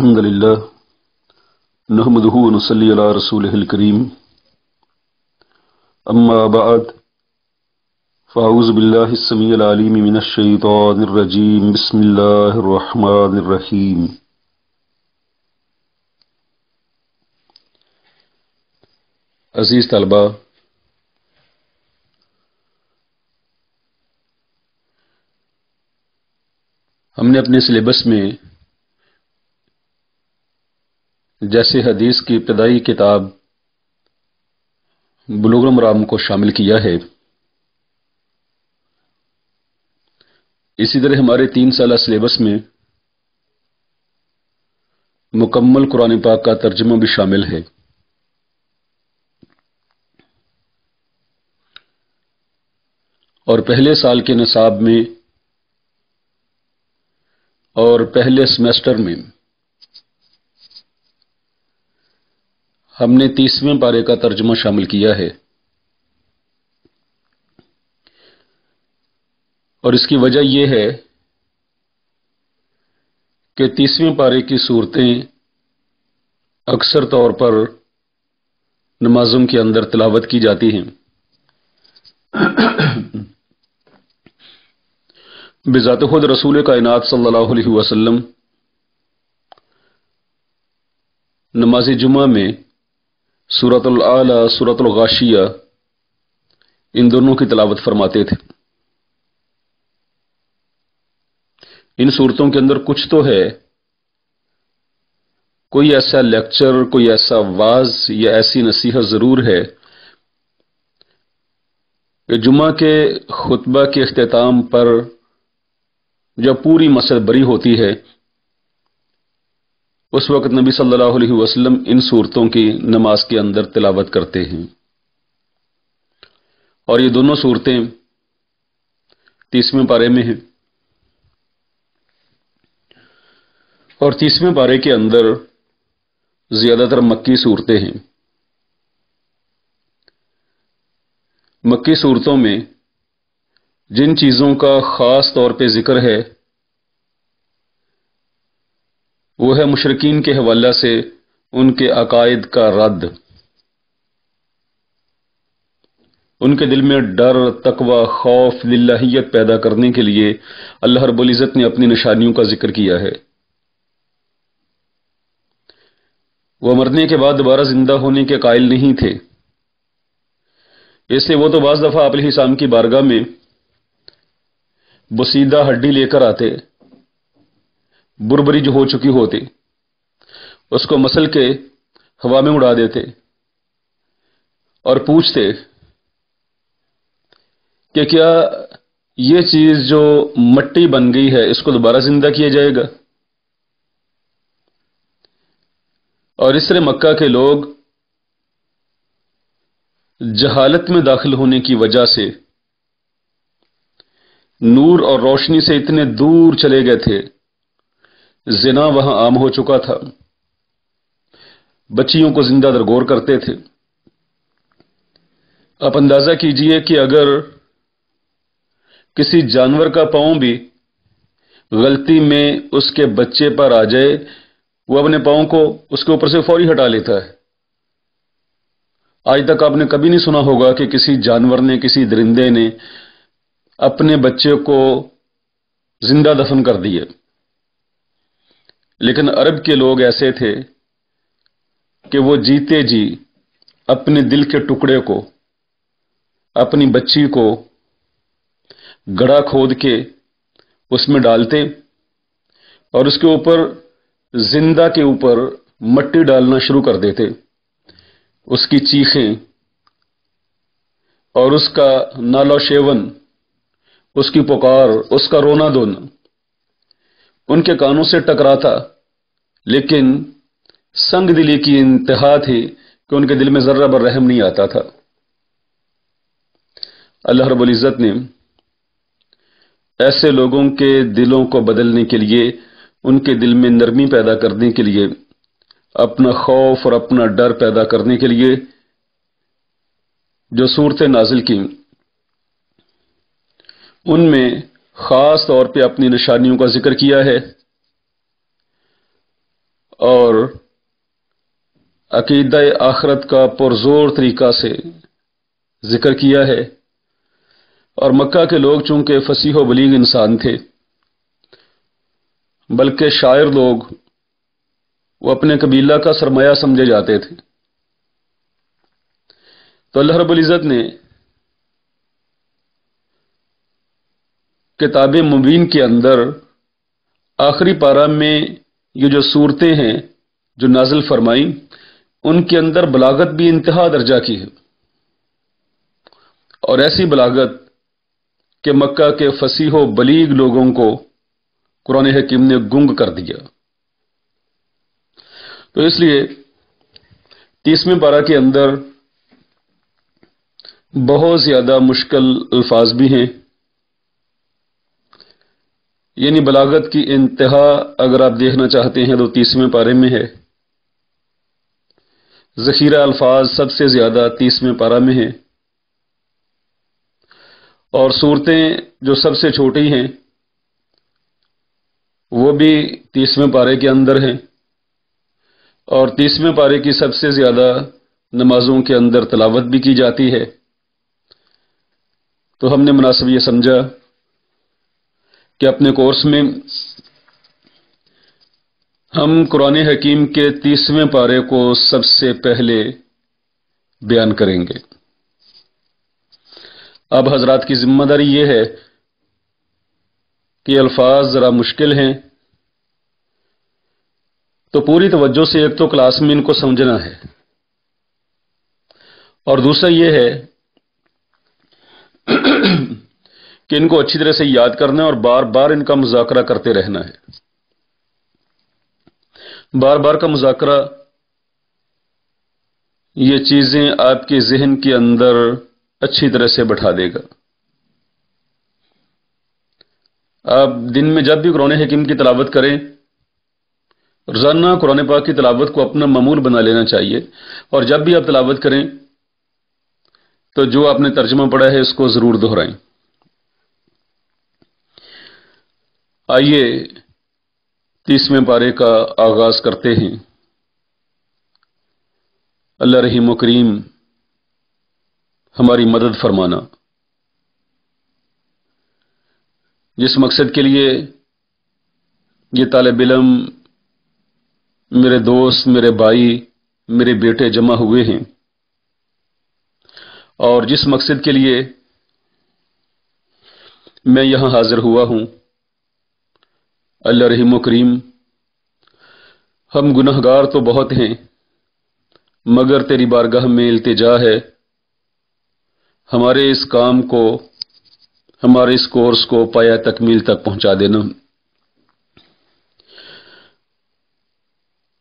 الحمد لله نحمده ونصلي على رسوله الكريم أما بعد فأعوذ بالله السميع العليم من الشيطان الرجيم بسم الله الرحمن الرحيم عزیز طلبہ، ہم نے اپنے سلیبس میں جیسے حدیث کی ابتدائی کتاب بلوغ المرام کو شامل کیا ہے، اسی طرح ہمارے 3 سالہ سلیبس میں مکمل قرآن پاک کا ترجمہ بھی شامل ہے۔ اور پہلے سال کے نصاب میں اور پہلے سیمسٹر میں ہم نے 30ویں پارے کا ترجمہ شامل کیا ہے، اور اس کی وجہ یہ ہے کہ 30ویں پارے کی صورتیں اکثر طور پر نمازوں کے اندر تلاوت کی جاتی ہیں۔ بذات خود رسول کائنات صلی اللہ علیہ وسلم نماز جمعہ میں سورۃ الاعلی، سورۃ الغاشیہ، ان دونوں کی تلاوت فرماتے تھے۔ ان صورتوں کے اندر کچھ تو ہے، کوئی ایسا لیکچر، کوئی ایسا واعظ یا ایسی نصیحت ضرور ہے کہ جمعہ کے خطبہ کے اختتام پر جب پوری مسجد بری ہوتی ہے، اس وقت نبی صلی اللہ علیہ وسلم ان صورتوں کی نماز کے اندر تلاوت کرتے ہیں، اور یہ دونوں صورتیں 30ویں پارے میں ہیں، اور 30ویں پارے کے اندر زیادہ تر مکی صورتیں ہیں۔ مکی صورتوں میں جن چیزوں کا خاص طور پہ ذکر ہے وہ ہے مشرکین کے حوالہ سے ان کے عقائد کا رد، ان کے دل میں ڈر، تقوی، خوف، للہیت پیدا کرنے کے لیے اللہ رب العزت نے اپنی نشانیوں کا ذکر کیا ہے۔ وہ مرنے کے بعد دوبارہ زندہ ہونے کے قائل نہیں تھے، اس لیے وہ تو بعض دفعہ آپ علیہ السلام کی بارگاہ میں بسیدہ ہڈی لے کر آتے، بربری جو ہو چکی ہوتی، اس کو مسل کے ہوا میں اڑا دیتے اور پوچھتے کہ کیا یہ چیز جو مٹی بن گئی ہے اس کو دوبارہ زندہ کیا جائے گا؟ اور اس طرح مکہ کے لوگ جہالت میں داخل ہونے کی وجہ سے نور اور روشنی سے اتنے دور چلے گئے تھے، زنا وہاں عام ہو چکا تھا، بچیوں کو زندہ درگور کرتے تھے۔ آپ اندازہ کیجئے کہ اگر کسی جانور کا پاؤں بھی غلطی میں اس کے بچے پر آ جائے، وہ اپنے پاؤں کو اس کے اوپر سے فوری ہٹا لیتا ہے۔ آج تک آپ نے کبھی نہیں سنا ہوگا کہ کسی جانور نے، کسی درندے نے اپنے بچے کو زندہ دفن کر دیے، لیکن عرب کے لوگ ایسے تھے کہ وہ جیتے جی اپنے دل کے ٹکڑے کو، اپنی بچی کو گڑھا کھود کے اس میں ڈالتے اور اس کے اوپر، زندہ کے اوپر مٹی ڈالنا شروع کر دیتے۔ اس کی چیخیں اور اس کا نالو شیون، اس کی پکار، اس کا رونا دھونا ان کے کانوں سے ٹکراتا، لیکن سنگ دلی کی انتہا تھی کہ ان کے دل میں ذرہ بر رحم نہیں آتا تھا۔ اللہ رب العزت نے ایسے لوگوں کے دلوں کو بدلنے کے لیے، ان کے دل میں نرمی پیدا کرنے کے لیے، اپنا خوف اور اپنا ڈر پیدا کرنے کے لیے جو صورتیں نازل کی، ان میں خاص طور پہ اپنی نشانیوں کا ذکر کیا ہے، اور عقیدہ آخرت کا پرزور طریقہ سے ذکر کیا ہے، اور مکہ کے لوگ چونکہ فصیح و بلیغ انسان تھے، بلکہ شاعر لوگ، وہ اپنے قبیلہ کا سرمایہ سمجھے جاتے تھے، تو اللہ رب العزت نے کتاب مبین کے اندر آخری پارہ میں یہ جو صورتیں ہیں جو نازل فرمائیں، ان کے اندر بلاغت بھی انتہا درجہ کی ہے، اور ایسی بلاغت کہ مکہ کے فصیح و بلیغ لوگوں کو قرآن حکیم نے گنگ کر دیا۔ تو اس لیے 30ویں پارہ کے اندر بہت زیادہ مشکل الفاظ بھی ہیں، یعنی بلاغت کی انتہا اگر آپ دیکھنا چاہتے ہیں تو 30ویں پارے میں ہے، ذخیرہ الفاظ سب سے زیادہ 30ویں پارہ میں ہے، اور صورتیں جو سب سے چھوٹی ہیں وہ بھی 30ویں پارے کے اندر ہیں، اور 30ویں پارے کی سب سے زیادہ نمازوں کے اندر تلاوت بھی کی جاتی ہے۔ تو ہم نے مناسب یہ سمجھا کہ اپنے کورس میں ہم قرآن حکیم کے 30ویں پارے کو سب سے پہلے بیان کریں گے۔ اب حضرات کی ذمہ داری یہ ہے کہ الفاظ ذرا مشکل ہیں، تو پوری توجہ سے ایک تو کلاس میں ان کو سمجھنا ہے، اور دوسرا یہ ہے کہ ان کو اچھی طرح سے یاد کرنا ہے اور بار بار ان کا مذاکرہ کرتے رہنا ہے۔ بار بار کا مذاکرہ یہ چیزیں آپ کے ذہن کے اندر اچھی طرح سے بٹھا دے گا۔ آپ دن میں جب بھی قرآن حکیم کی تلاوت کریں، روزانہ قرآن پاک کی تلاوت کو اپنا معمول بنا لینا چاہیے، اور جب بھی آپ تلاوت کریں تو جو آپ نے ترجمہ پڑھا ہے اس کو ضرور دہرائیں۔ آئیے 30ویں پارے کا آغاز کرتے ہیں۔ اللہ رحیم و کریم ہماری مدد فرمانا۔ جس مقصد کے لیے یہ طالب علم، میرے دوست، میرے بھائی، میرے بیٹے جمع ہوئے ہیں، اور جس مقصد کے لیے میں یہاں حاضر ہوا ہوں، اللہ رحیم و کریم ہم گنہگار تو بہت ہیں، مگر تیری بارگاہ میں التجا ہے ہمارے اس کام کو، ہمارے اس کورس کو پایہ تکمیل تک پہنچا دینا۔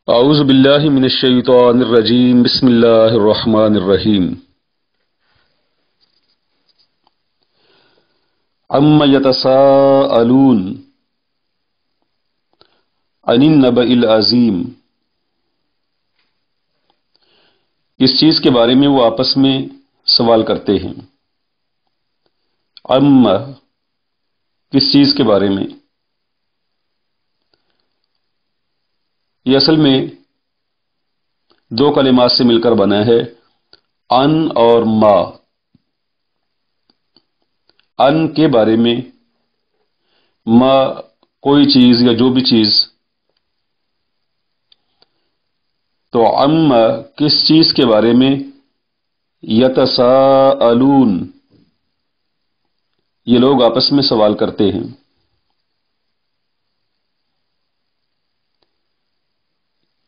اعوذ باللہ من الشیطان الرجیم، بسم اللہ الرحمن الرحیم۔ عم یتساءلون عن النبأ العظیم، اس چیز کے بارے میں وہ آپس میں سوال کرتے ہیں۔ عم، کس چیز کے بارے میں؟ یہ اصل میں دو کلمات سے مل کر بنا ہے، ان اور ما۔ ان کے بارے میں، ما کوئی چیز یا جو بھی چیز، تو عم کس چیز کے بارے میں؟ یتساءلون، یہ لوگ آپس میں سوال کرتے ہیں۔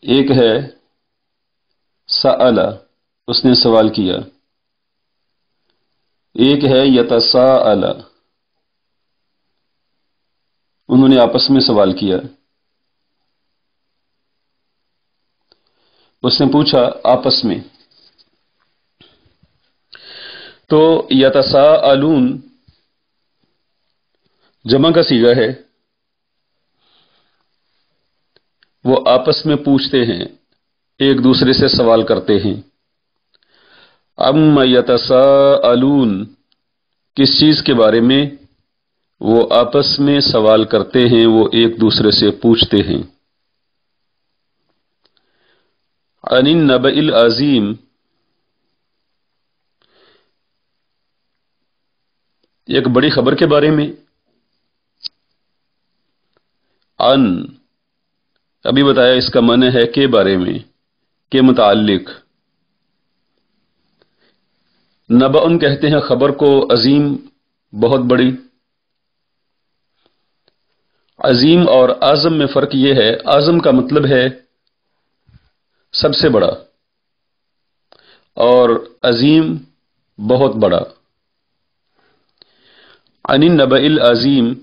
ایک ہے سأل، اس نے سوال کیا، ایک ہے یتساءل، انہوں نے آپس میں سوال کیا۔ اس نے پوچھا آپس میں، تو یتساءلون جمع کا صیغہ ہے، وہ آپس میں پوچھتے ہیں، ایک دوسرے سے سوال کرتے ہیں۔ ام یتساءلون، کس چیز کے بارے میں؟ وہ آپس میں سوال کرتے ہیں، وہ ایک دوسرے سے پوچھتے ہیں۔ عن النبأ العظیم، ایک بڑی خبر کے بارے میں. عن، ابھی بتایا اس کا معنی ہے کے بارے میں، کے متعلق. نبأ کہتے ہیں خبر کو، عظیم بہت بڑی. عظیم اور اعظم میں فرق یہ ہے، اعظم کا مطلب ہے سب سے بڑا، اور عظیم بہت بڑا. عن النبأ العظیم،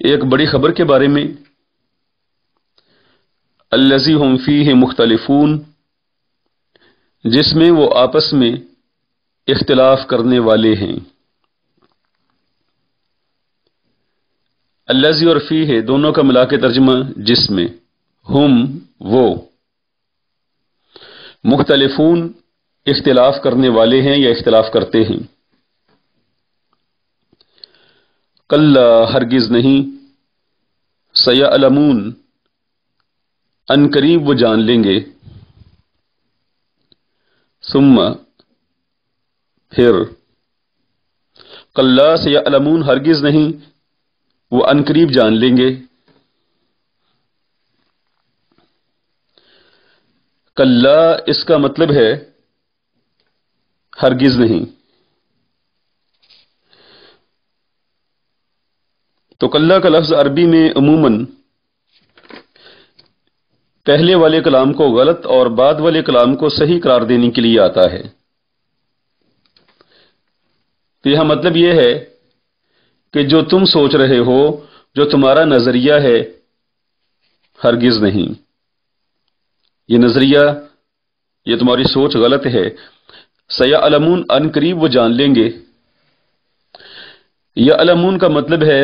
ایک بڑی خبر کے بارے میں. الذی ہم فیہ مختلفون، جس میں وہ آپس میں اختلاف کرنے والے ہیں. الذی اور فیہ دونوں کا ملا کے ترجمہ جس میں، ہم وہ، مختلفون اختلاف کرنے والے ہیں یا اختلاف کرتے ہیں. کلا ہرگز نہیں، سیعلمون ان قریب وہ جان لیں گے. ثم پھر، کلا سیعلمون ہرگز نہیں، وہ ان قریب جان لیں گے. کلا اس کا مطلب ہے ہرگز نہیں. تو کلا کا لفظ عربی میں عموماً پہلے والے کلام کو غلط اور بعد والے کلام کو صحیح قرار دینے کے لیے آتا ہے. تو یہاں مطلب یہ ہے کہ جو تم سوچ رہے ہو، جو تمہارا نظریہ ہے، ہرگز نہیں، یہ نظریہ، یہ تمہاری سوچ غلط ہے. سیعلمون ان قریب وہ جان لیں گے. یعلمون کا مطلب ہے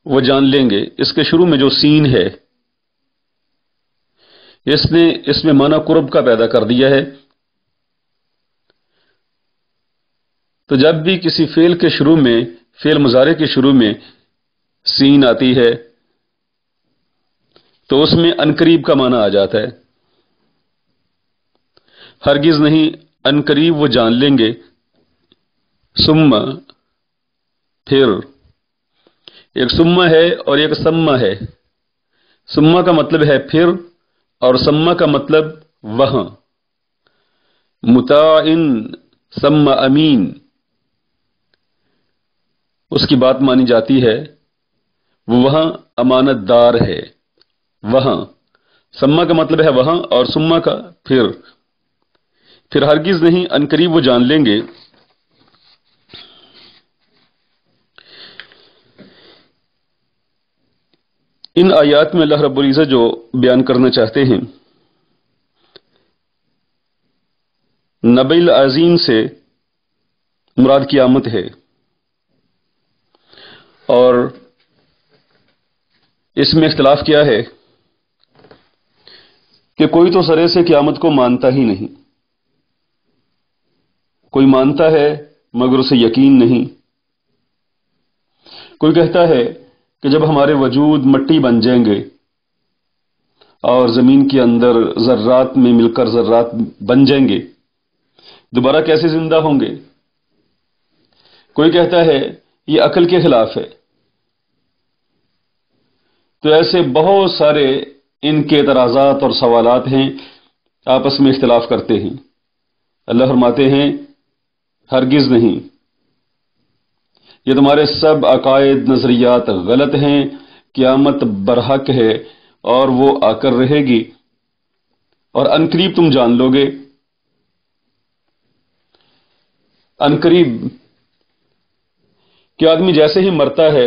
وہ جان لیں گے. اس کے شروع میں جو سین ہے، اس نے اس میں معنی قرب کا پیدا کر دیا ہے. تو جب بھی کسی فعل کے شروع میں، فعل مضارع کے شروع میں سین آتی ہے تو اس میں ان قریب کا معنی آ جاتا ہے. ہرگز نہیں، ان قریب وہ جان لیں گے. ثم پھر، ایک ثم ہے اور ایک ثم ہے. ثم کا مطلب ہے پھر، اور ثم کا مطلب وہاں. مطاع ثم امین، اس کی بات مانی جاتی ہے، وہ وہاں امانت دار ہے. وہاں، ثم کا مطلب ہے وہاں، اور ثم کا پھر ہرگز نہیں، ان قریب وہ جان لیں گے. ان آیات میں اللہ رب العزت جو بیان کرنا چاہتے ہیں، نبأ العظیم سے مراد قیامت ہے. اور اس میں اختلاف کیا ہے کہ کوئی تو سرے سے قیامت کو مانتا ہی نہیں. کوئی مانتا ہے مگر اسے یقین نہیں. کوئی کہتا ہے کہ جب ہمارے وجود مٹی بن جائیں گے اور زمین کے اندر ذرات میں مل کر ذرات بن جائیں گے، دوبارہ کیسے زندہ ہوں گے؟ کوئی کہتا ہے یہ عقل کے خلاف ہے. تو ایسے بہت سارے ان کے اعتراضات اور سوالات ہیں، آپس میں اختلاف کرتے ہیں. اللہ فرماتے ہیں ہرگز نہیں، یہ تمہارے سب عقائد نظریات غلط ہیں. قیامت برحق ہے اور وہ آ کر رہے گی، اور عنقریب تم جان لو گے. عنقریب کہ آدمی جیسے ہی مرتا ہے،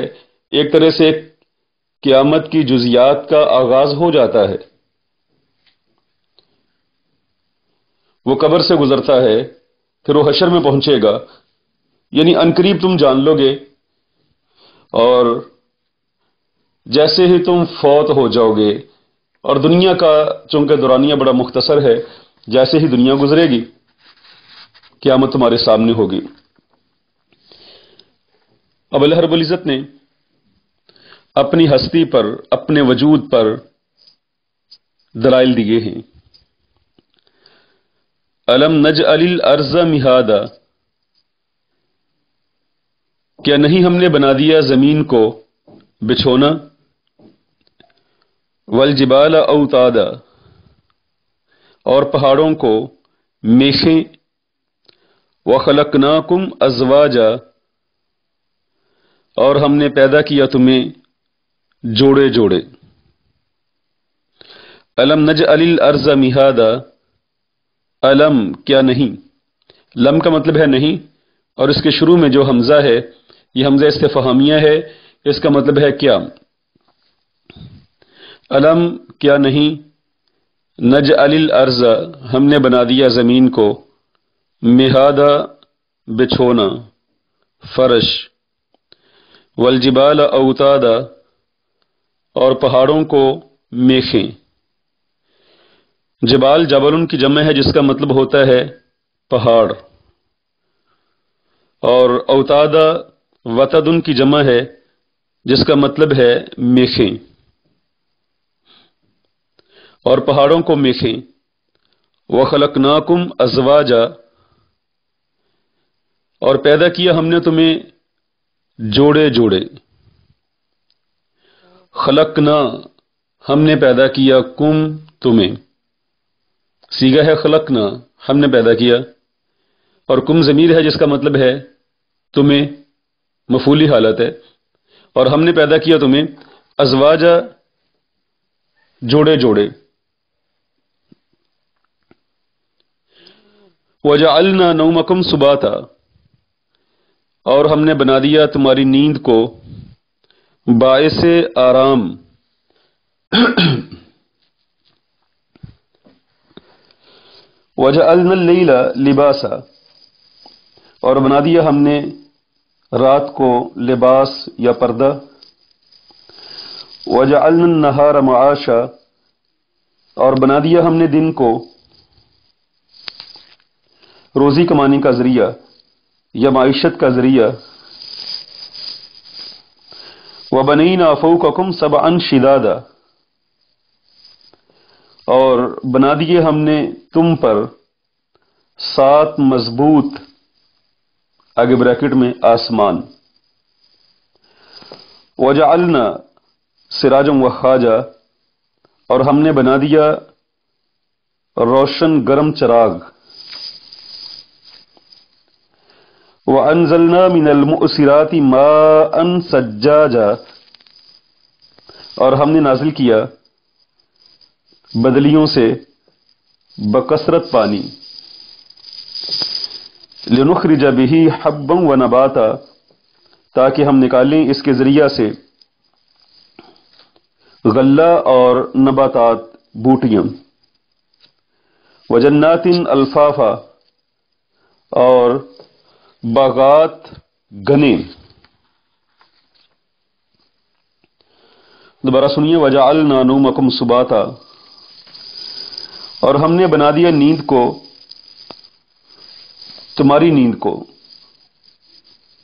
ایک طرح سے قیامت کی جزیات کا آغاز ہو جاتا ہے. وہ قبر سے گزرتا ہے، پھر وہ حشر میں پہنچے گا. یعنی عنقریب تم جان لو گے، اور جیسے ہی تم فوت ہو جاؤ گے، اور دنیا کا چونکہ دورانیہ بڑا مختصر ہے، جیسے ہی دنیا گزرے گی قیامت تمہارے سامنے ہوگی. اب اللہ رب العزت نے اپنی ہستی پر، اپنے وجود پر دلائل دیے ہیں۔ الم نجعل الارض مہادا، کیا نہیں ہم نے بنا دیا زمین کو بچھونا، والجبال اوتادا، اور پہاڑوں کو میخیں، وخلقناکم ازواجا، اور ہم نے پیدا کیا تمہیں جوڑے جوڑے۔ الم نجعل الارض مہادا، الم کیا نہیں، لم کا مطلب ہے نہیں، اور اس کے شروع میں جو حمزہ ہے یہ حمزہ استفہامیہ ہے، اس کا مطلب ہے کیا۔ الم کیا نہیں، نجعل الارض ہم نے بنا دیا زمین کو، مہادا بچھونا فرش، والجبال اوتادا اور پہاڑوں کو میخیں۔ جبال جبل کی جمع ہے جس کا مطلب ہوتا ہے پہاڑ، اور اوتادا وتد کی جمع ہے جس کا مطلب ہے میخیں، اور پہاڑوں کو میخیں۔ وخلقناکم ازواجا، اور پیدا کیا ہم نے تمہیں جوڑے جوڑے۔ خلقنا ہم نے پیدا کیا، کم تمہیں، صیغہ ہے خلقنا ہم نے پیدا کیا، اور کم ضمیر ہے جس کا مطلب ہے تمہیں، مفعولی حالت ہے، اور ہم نے پیدا کیا تمہیں ازواجا جوڑے جوڑے۔ وجعلنا نومکم سباتا، اور ہم نے بنا دیا تمہاری نیند کو باعث آرام۔ وجعلنا اللیل لباسا، اور بنا دیا ہم نے رات کو لباس یا پردہ۔ وجعلنا النہار معاشا، اور بنا دیا ہم نے دن کو روزی کمانے کا ذریعہ یا معیشت کا ذریعہ۔ وَبَنَيْنَا فَوْقَكُمْ سَبْعًا شِدَادًا، اور بنا دیے ہم نے تم پر 7 مضبوط، آگے بریکٹ میں آسمان۔ وَجَعَلْنَا سِرَاجًا وَخَّاجًا، اور ہم نے بنا دیا روشن گرم چراغ۔ وَأَنزَلْنَا مِنَ الْمُعْصِرَاتِ مَاءً ثَجَّاجًا، اور ہم نے نازل کیا بدلیوں سے بکثرت پانی۔ لِنُخْرِجَ بِهِ حَبًّا وَنَبَاتًا، تاکہ ہم نکالیں اس کے ذریعہ سے غلہ اور نباتات، بوٹیاں۔ وَجَنَّاتٍ الْفَافًا، اور باغات گھنے۔ دوبارہ سنیے، وَجَعَلْنَا نَوْمَكُمْ سُبَاتًا، اور ہم نے بنا دیا نیند کو، تمہاری نیند کو،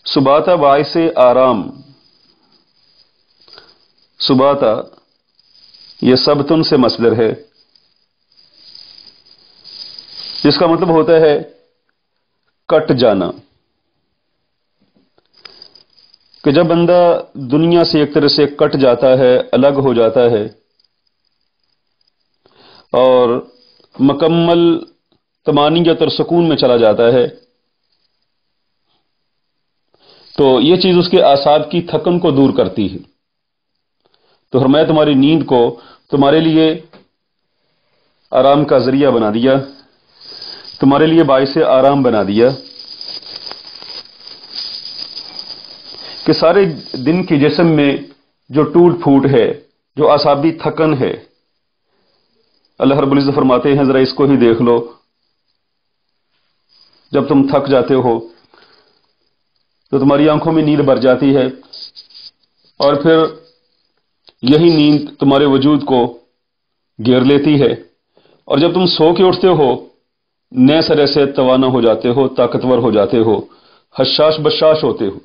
سباتا باعث آرام۔ سباتا یہ سبتن سے مصدر ہے جس کا مطلب ہوتا ہے کٹ جانا، کہ جب بندہ دنیا سے ایک طرح سے کٹ جاتا ہے، الگ ہو جاتا ہے، اور مکمل طمانینت اور سکون میں چلا جاتا ہے، تو یہ چیز اس کے اعصاب کی تھکن کو دور کرتی ہے۔ تو فرمایا تمہاری نیند کو تمہارے لیے آرام کا ذریعہ بنا دیا، تمہارے لیے باعث آرام بنا دیا، کہ سارے دن کے جسم میں جو ٹوٹ پھوٹ ہے، جو اعصابی تھکن ہے، اللہ رب العزت فرماتے ہیں ذرا اس کو ہی دیکھ لو، جب تم تھک جاتے ہو تو تمہاری آنکھوں میں نیند بھر جاتی ہے، اور پھر یہی نیند تمہارے وجود کو گھیر لیتی ہے، اور جب تم سو کے اٹھتے ہو نئے سرے سے توانا ہو جاتے ہو، طاقتور ہو جاتے ہو، حشاش بشاش ہوتے ہو۔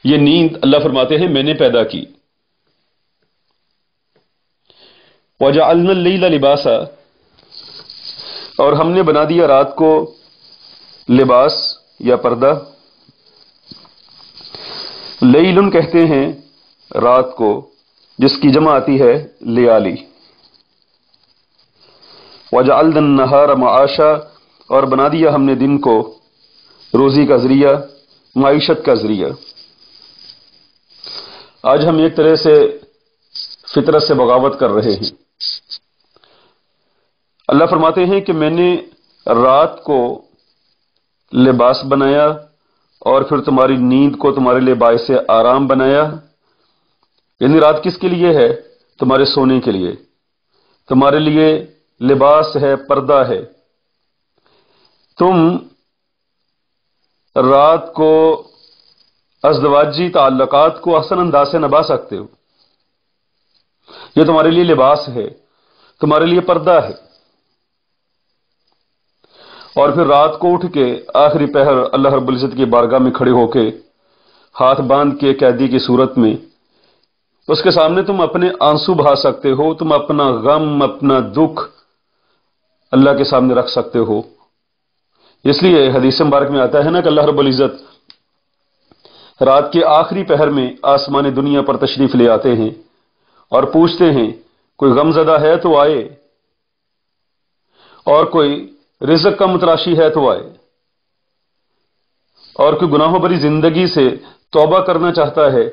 یہ نیند اللہ فرماتے ہیں میں نے پیدا کی۔ وجعلنا اللیل لباسا، اور ہم نے بنا دیا رات کو لباس یا پردہ. لیلن کہتے ہیں رات کو، جس کی جمع آتی ہے لیالی. وجعلنا النہار معاشا، اور بنا دیا ہم نے دن کو روزی کا ذریعہ، معیشت کا ذریعہ. آج ہم ایک طرح سے فطرت سے بغاوت کر رہے ہیں. اللہ فرماتے ہیں کہ میں نے رات کو لباس بنایا اور پھر تمہاری نیند کو تمہارے لیے باعث آرام بنایا. یعنی رات کس کے لیے ہے؟ تمہارے سونے کے لیے. تمہارے لیے لباس ہے، پردہ ہے. تم رات کو ازدواجی تعلقات کو احسن انداز سے نبھا سکتے ہو. یہ تمہارے لیے لباس ہے، تمہارے لیے پردہ ہے. اور پھر رات کو اٹھ کے آخری پہر اللہ رب العزت کی بارگاہ میں کھڑے ہو کے ہاتھ باندھ کے قیدی کی صورت میں اس کے سامنے تم اپنے آنسو بہا سکتے ہو، تم اپنا غم، اپنا دکھ اللہ کے سامنے رکھ سکتے ہو. اس لیے حدیث مبارک میں آتا ہے نا کہ اللہ رب العزت رات کے آخری پہر میں آسمان دنیا پر تشریف لے آتے ہیں اور پوچھتے ہیں کوئی غم زدہ ہے تو آئے، اور کوئی رزق کا متراشی ہے تو آئے، اور کوئی گناہوں بھری زندگی سے توبہ کرنا چاہتا ہے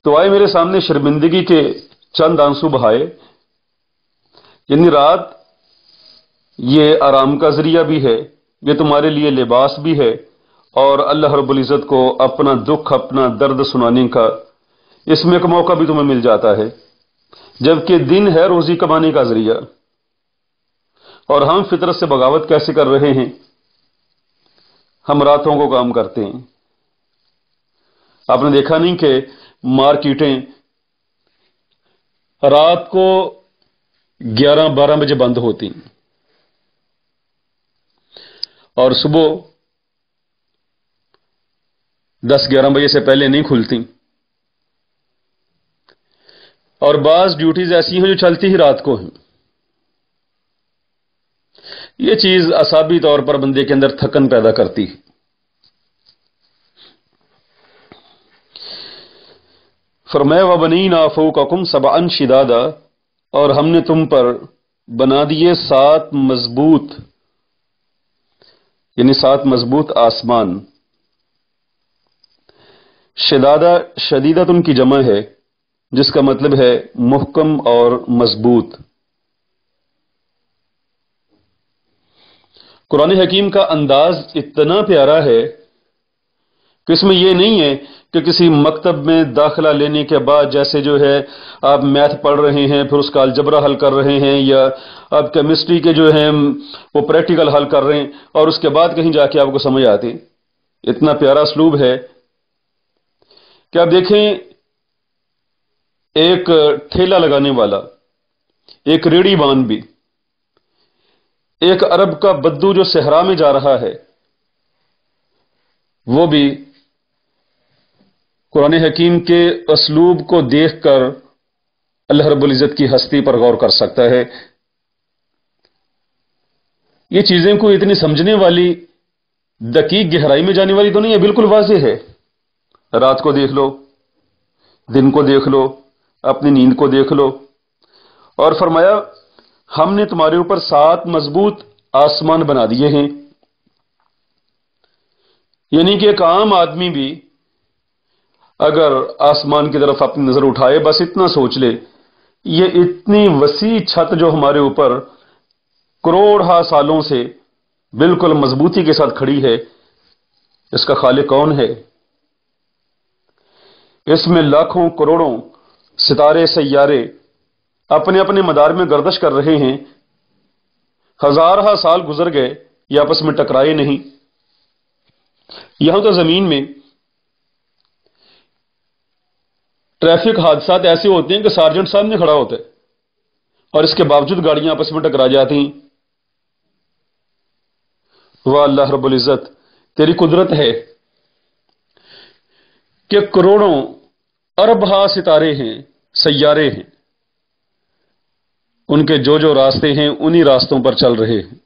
تو آئے میرے سامنے شرمندگی کے چند آنسو بہائے. یعنی رات یہ آرام کا ذریعہ بھی ہے، یہ تمہارے لیے لباس بھی ہے، اور اللہ رب العزت کو اپنا دکھ، اپنا درد سنانے کا اس میں ایک موقع بھی تمہیں مل جاتا ہے. جبکہ دن ہے روزی کمانے کا ذریعہ. اور ہم فطرت سے بغاوت کیسے کر رہے ہیں؟ ہم راتوں کو کام کرتے ہیں. آپ نے دیکھا نہیں کہ مارکیٹیں رات کو 11-12 بجے بند ہوتی اور صبح 10-11 بجے سے پہلے نہیں کھلتی. اور بعض ڈیوٹیز ایسی ہیں جو چلتی ہی رات کو ہیں. یہ چیز اعصابی طور پر بندے کے اندر تھکن پیدا کرتی ہے. فرمایا وَبَنِينَا فَوْقَكُمْ سَبْعًا شِدَادًا، اور ہم نے تم پر بنا دیے 7 مضبوط، یعنی 7 مضبوط آسمان. شدادہ شدیدت ان کی جمع ہے، جس کا مطلب ہے محکم اور مضبوط. قرآن حکیم کا انداز اتنا پیارا ہے کہ اس میں یہ نہیں ہے کہ کسی مکتب میں داخلہ لینے کے بعد جیسے جو ہے آپ میتھ پڑھ رہے ہیں پھر اس کا الجبرا حل کر رہے ہیں، یا آپ کیمسٹری کے جو ہیں وہ پریکٹیکل حل کر رہے ہیں اور اس کے بعد کہیں جا کے آپ کو سمجھ آتی. اتنا پیارا اسلوب ہے کہ آپ دیکھیں ایک ٹھیلا لگانے والا، ایک ریڑھی بان بھی، ایک عرب کا بدو جو صحرا میں جا رہا ہے، وہ بھی قرآن حکیم کے اسلوب کو دیکھ کر اللہ رب العزت کی ہستی پر غور کر سکتا ہے. یہ چیزیں کوئی اتنی سمجھنے والی، دقیق گہرائی میں جانے والی تو نہیں ہے، بالکل واضح ہے. رات کو دیکھ لو، دن کو دیکھ لو، اپنی نیند کو دیکھ لو. اور فرمایا ہم نے تمہارے اوپر 7 مضبوط آسمان بنا دیے ہیں. یعنی کہ ایک عام آدمی بھی اگر آسمان کی طرف اپنی نظر اٹھائے، بس اتنا سوچ لے یہ اتنی وسیع چھت جو ہمارے اوپر کروڑ سالوں سے بالکل مضبوطی کے ساتھ کھڑی ہے، اس کا خالق کون ہے؟ اس میں لاکھوں کروڑوں ستارے، سیارے اپنے اپنے مدار میں گردش کر رہے ہیں. ہزارہ سال گزر گئے، یہ آپس میں ٹکرائے نہیں. یہاں تو زمین میں ٹریفک حادثات ایسے ہوتے ہیں کہ سارجنٹ سامنے کھڑا ہوتا ہے اور اس کے باوجود گاڑیاں آپس میں ٹکرا جاتی ہیں. واہ اللہ رب العزت، تیری قدرت ہے کہ کروڑوں ارب ستارے ہیں، سیارے ہیں، ان کے جو راستے ہیں انہی راستوں پر چل رہے ہیں،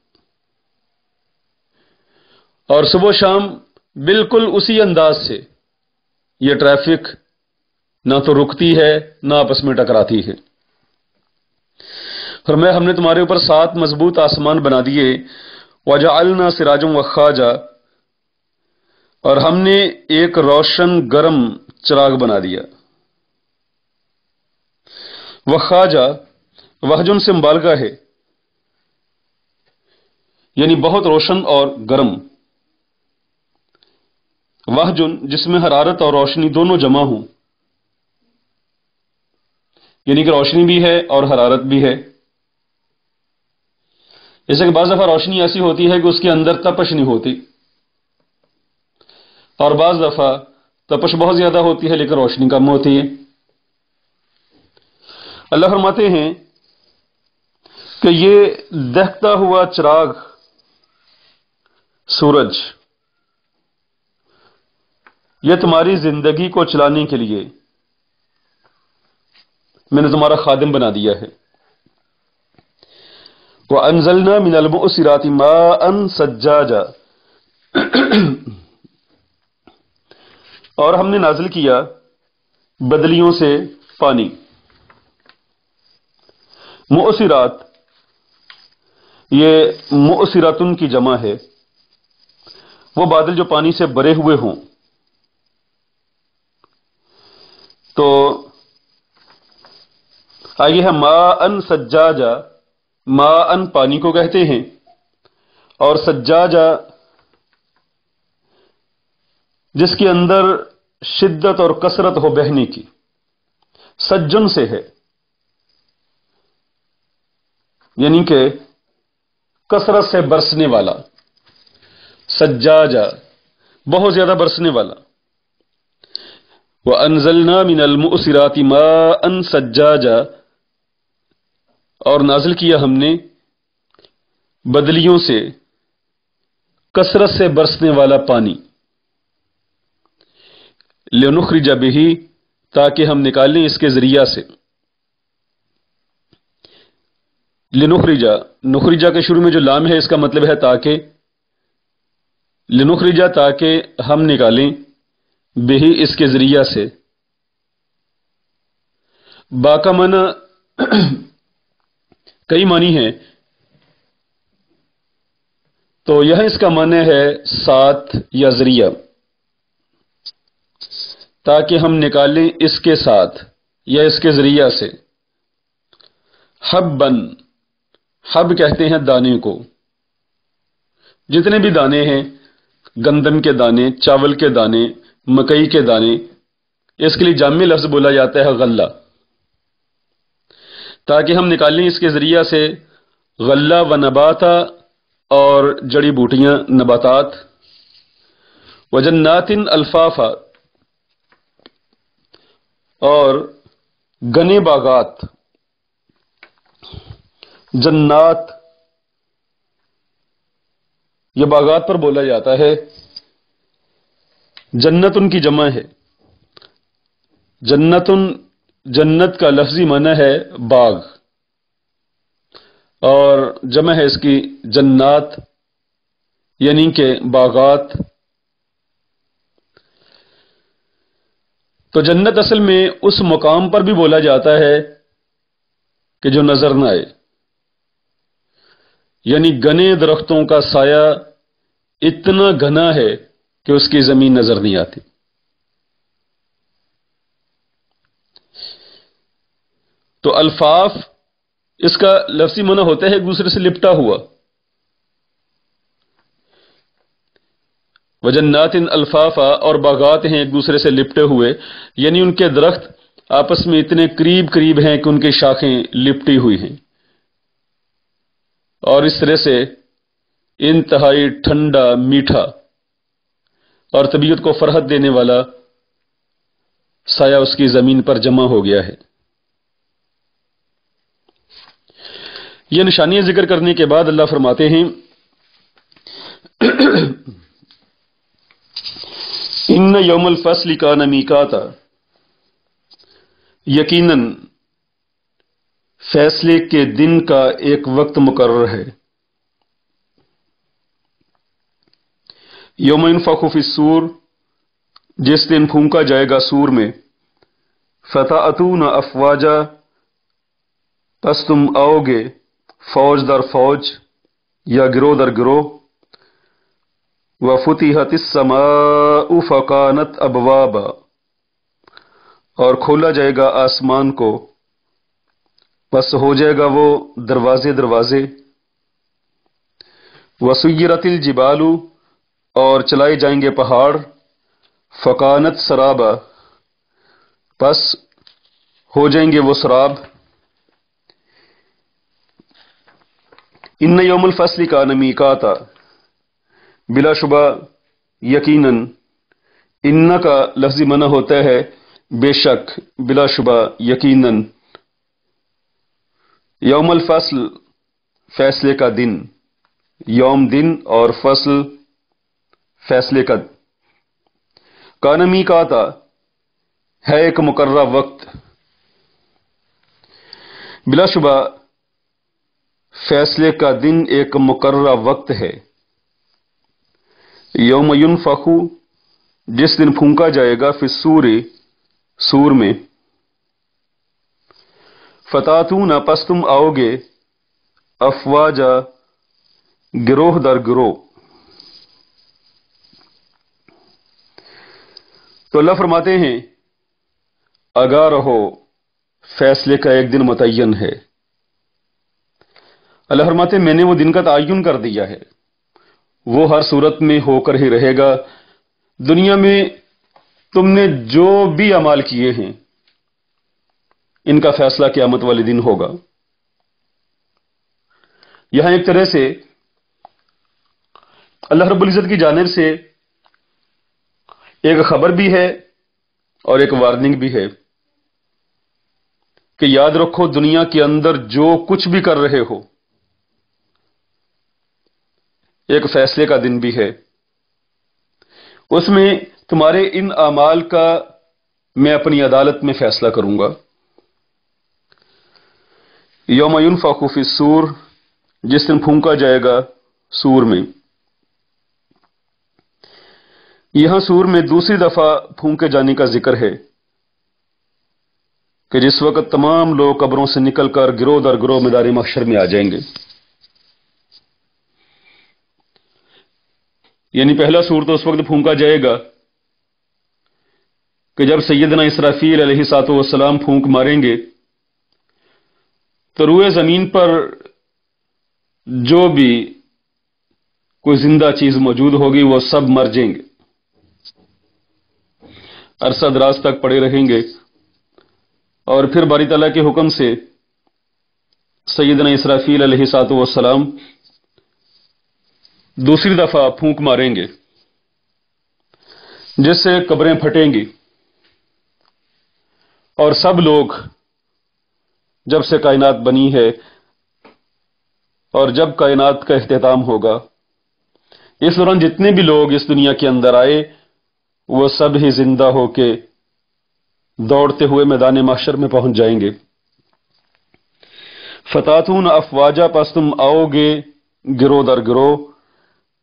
اور صبح و شام بالکل اسی انداز سے یہ ٹریفک نہ تو رکتی ہے نہ آپس میں ٹکراتی ہے۔ فرمایا ہم نے تمہارے اوپر 7 مضبوط آسمان بنا دیے، وجعلنا سراجا وخاجا، اور ہم نے ایک روشن گرم چراغ بنا دیا۔ وخاجا وہجن سے مبالغہ ہے، یعنی بہت روشن اور گرم۔ وہجن جس میں حرارت اور روشنی دونوں جمع ہوں، یعنی کہ روشنی بھی ہے اور حرارت بھی ہے۔ جیسے کہ بعض دفعہ روشنی ایسی ہوتی ہے کہ اس کے اندر تپش نہیں ہوتی، اور بعض دفعہ تپش بہت زیادہ ہوتی ہے لیکن روشنی کم ہوتی ہے۔ اللہ فرماتے ہیں کہ یہ دہتا ہوا چراغ سورج یہ تمہاری زندگی کو چلانے کے لیے میں نے تمہارا خادم بنا دیا ہے۔ وَأَنزَلْنَا مِنَ الْمُعْصِرَاتِ مَاءً ثَجَّاجًا، اور ہم نے نازل کیا بدلیوں سے پانی۔ معصرات یہ معصرتن کی جمع ہے، وہ بادل جو پانی سے بھرے ہوئے ہوں۔ تو آگے ہے ماءً ثجاجا، ماءً پانی کو کہتے ہیں، اور ثجاجا جس کے اندر شدت اور کثرت ہو بہنے کی، سجن سے ہے، یعنی کہ کثرت سے برسنے والا، سجاجا بہت زیادہ برسنے والا۔ وَأَنزَلْنَا مِنَ الْمُعْصِرَاتِ مَاءً ثَجَّاجًا، اور نازل کیا ہم نے بدلیوں سے کثرت سے برسنے والا پانی، لِنُخْرِجَ بِهِ، تاکہ ہم نکالیں اس کے ذریعہ سے۔ لِنُخْرِجَ، نخرجہ کے شروع میں جو لام ہے اس کا مطلب ہے تاکہ، لِنُخْرِجَ تاکہ ہم نکالیں، بِهِ اس کے ذریعہ سے۔ با کا معنی کئی معنی ہیں، تو یہاں اس کا معنی ہے ساتھ یا ذریعہ، تاکہ ہم نکالیں اس کے ساتھ یا اس کے ذریعہ سے۔ حبًا، حب کہتے ہیں دانے کو، جتنے بھی دانے ہیں، گندم کے دانے، چاول کے دانے، مکئی کے دانے، اس کے لیے جامع لفظ بولا جاتا ہے غلہ، تاکہ ہم نکالیں اس کے ذریعہ سے غلہ و نباتا، اور جڑی بوٹیاں، نباتات، وجنات الفافا، اور گنے باغات۔ جنات یہ باغات پر بولا جاتا ہے، جنت ان کی جمع ہے۔ جنت کا لفظی معنی ہے باغ، اور جمع ہے اس کی جنات، یعنی کہ باغات۔ تو جنت اصل میں اس مقام پر بھی بولا جاتا ہے کہ جو نظر نہ آئے، یعنی گھنے درختوں کا سایہ اتنا گھنا ہے کہ اس کی زمین نظر نہیں آتی۔ تو الفاف اس کا لفظی معنی ہوتا ہے ایک دوسرے سے لپٹا ہوا۔ وجنات الفافا، اور باغات ہیں ایک دوسرے سے لپٹے ہوئے، یعنی ان کے درخت آپس میں اتنے قریب قریب ہیں کہ ان کی شاخیں لپٹی ہوئی ہیں، اور اس طرح سے انتہائی ٹھنڈا، میٹھا اور طبیعت کو فرحت دینے والا سایہ اس کی زمین پر جمع ہو گیا ہے۔ یہ نشانیاں ذکر کرنے کے بعد اللہ فرماتے ہیں ان یوم الفصل کان میقاتا، یقیناً فیصلے کے دن کا ایک وقت مقرر ہے۔ یوم ینفخ فی الصور، جس دن پھونکا جائے گا سور میں، فتأتون افواجا، پس تم آؤ گے فوج در فوج یا گروہ در گروہ، وفتحت السماء فکانت ابوابا، اور کھولا جائے گا آسمان کو، پس ہو جائے گا وہ دروازے دروازے، وسیرت الجبال، اور چلائے جائیں گے پہاڑ، فکانت سرابا، پس ہو جائیں گے وہ سراب۔ ان یوم الفصل کان میقاتا، بلا شبہ یقیناً، ان کا لفظی معنی ہوتا ہے بے شک، بلا شبہ، یقیناً۔ یوم الفصل فیصلے کا دن، یوم دن اور فصل فیصلے کا، کان میقاتا ہے ایک مقررہ وقت، بلا شبہ فیصلے کا دن ایک مقررہ وقت ہے۔ یوم ینفخ، جس دن پھونکا جائے گا، فی الصور، سور میں، فتاتون، پس تم آؤ گے، افواجا، گروہ در گروہ۔ تو اللہ فرماتے ہیں آگاہ رہو، فیصلے کا ایک دن متعین ہے۔ اللہ فرماتے ہیں میں نے وہ دن کا تعین کر دیا ہے، وہ ہر صورت میں ہو کر ہی رہے گا۔ دنیا میں تم نے جو بھی اعمال کیے ہیں ان کا فیصلہ قیامت والے دن ہوگا۔ یہاں ایک طرح سے اللہ رب العزت کی جانب سے ایک خبر بھی ہے اور ایک وارننگ بھی ہے کہ یاد رکھو دنیا کے اندر جو کچھ بھی کر رہے ہو ایک فیصلے کا دن بھی ہے، اس میں تمہارے ان اعمال کا میں اپنی عدالت میں فیصلہ کروں گا۔ یوم ینفخ فی الصور، جس دن پھونکا جائے گا سور میں۔ یہاں سور میں دوسری دفعہ پھونکے جانے کا ذکر ہے کہ جس وقت تمام لوگ قبروں سے نکل کر گروہ در گروہ میدان محشر میں آ جائیں گے۔ یعنی پہلا سور تو اس وقت پھونکا جائے گا کہ جب سیدنا اسرافیل علیہ الصلوۃ والسلام پھونک ماریں گے تو روئے زمین پر جو بھی کوئی زندہ چیز موجود ہوگی وہ سب مر جائیں گے، عرصہ دراز تک پڑے رہیں گے، اور پھر باری تعالیٰ کے حکم سے سیدنا اسرافیل علیہ الصلوۃ والسلام دوسری دفعہ پھونک ماریں گے جس سے قبریں پھٹیں گی، اور سب لوگ جب سے کائنات بنی ہے اور جب کائنات کا اختتام ہوگا اس دوران جتنے بھی لوگ اس دنیا کے اندر آئے وہ سب ہی زندہ ہو کے دوڑتے ہوئے میدان محشر میں پہنچ جائیں گے۔ فتاتون افواجا، پس تم آؤ گے گروہ در گروہ،